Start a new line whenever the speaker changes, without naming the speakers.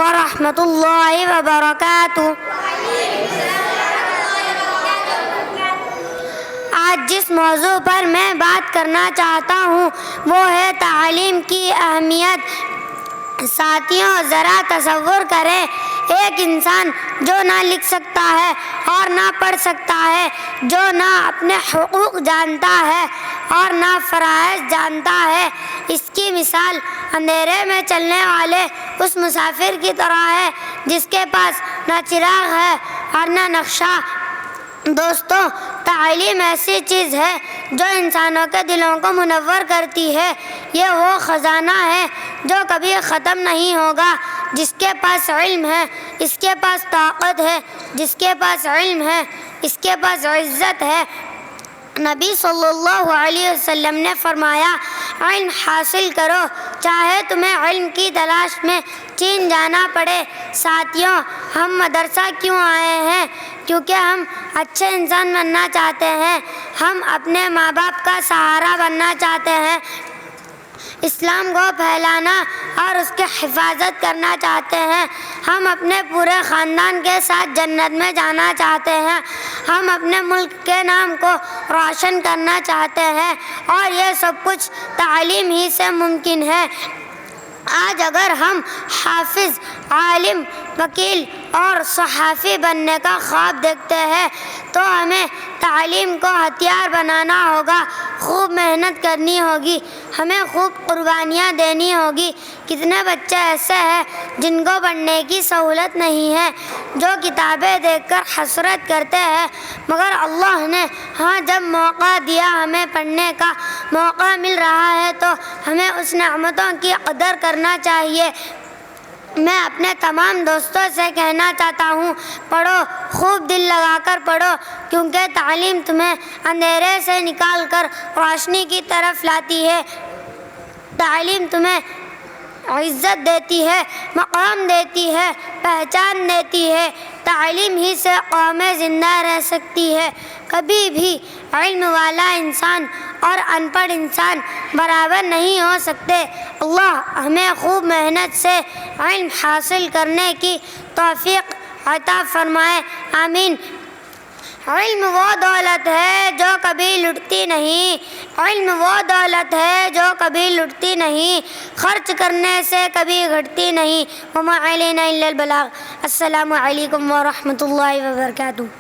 ورحمۃ اللہ وبرکاتہ۔ آج جس موضوع پر میں بات کرنا چاہتا ہوں وہ ہے تعلیم کی اہمیت۔ ساتھیوں، ذرا تصور کریں، ایک انسان جو نہ لکھ سکتا ہے اور نہ پڑھ سکتا ہے، جو نہ اپنے حقوق جانتا ہے اور نہ فرائض جانتا ہے، اس کی مثال اندھیرے میں چلنے والے اس مسافر کی طرح ہے جس کے پاس نہ چراغ ہے اور نہ نقشہ۔ دوستو، تعلیم ایسی چیز ہے جو انسانوں کے دلوں کو منور کرتی ہے۔ یہ وہ خزانہ ہے جو کبھی ختم نہیں ہوگا۔ جس کے پاس علم ہے، اس کے پاس طاقت ہے، جس کے پاس علم ہے، اس کے پاس عزت ہے۔ نبی صلی اللہ علیہ وسلم نے فرمایا، علم حاصل کرو چاہے تمہیں علم کی تلاش میں چین جانا پڑے۔ ساتھیوں، ہم مدرسہ کیوں آئے ہیں؟ کیونکہ ہم اچھے انسان بننا چاہتے ہیں، ہم اپنے ماں باپ کا سہارا بننا چاہتے ہیں، اسلام کو پھیلانا اور اس کی حفاظت کرنا چاہتے ہیں، ہم اپنے پورے خاندان کے ساتھ جنت میں جانا چاہتے ہیں، ہم اپنے ملک کے نام کو روشن کرنا چاہتے ہیں، اور یہ سب کچھ تعلیم ہی سے ممکن ہے۔ آج اگر ہم حافظ، عالم، وکیل اور صحافی بننے کا خواب دیکھتے ہیں تو ہمیں تعلیم کو ہتھیار بنانا ہوگا، خوب محنت کرنی ہوگی، ہمیں خوب قربانیاں دینی ہوگی۔ کتنے بچے ایسے ہیں جن کو پڑھنے کی سہولت نہیں ہے، جو کتابیں دیکھ کر حسرت کرتے ہیں، مگر اللہ نے جب موقع دیا، ہمیں پڑھنے کا موقع مل رہا ہے تو ہمیں اس نعمتوں کی قدر کرنا چاہیے۔ میں اپنے تمام دوستوں سے کہنا چاہتا ہوں، پڑھو، خوب دل لگا کر پڑھو، کیونکہ تعلیم تمہیں اندھیرے سے نکال کر روشنی کی طرف لاتی ہے۔ تعلیم تمہیں عزت دیتی ہے، مقام دیتی ہے، پہچان دیتی ہے۔ تعلیم ہی سے قومیں زندہ رہ سکتی ہے۔ کبھی بھی علم والا انسان اور ان پڑھ انسان برابر نہیں ہو سکتے۔ اللہ ہمیں خوب محنت سے علم حاصل کرنے کی توفیق عطا فرمائے، آمین۔ علم وہ دولت ہے جو کبھی لٹتی نہیں، علم وہ دولت ہے جو کبھی لٹتی نہیں، خرچ کرنے سے کبھی گھٹتی نہیں۔ وما علینا الا البلاغ۔ السلام علیکم ورحمۃ اللہ وبرکاتہ۔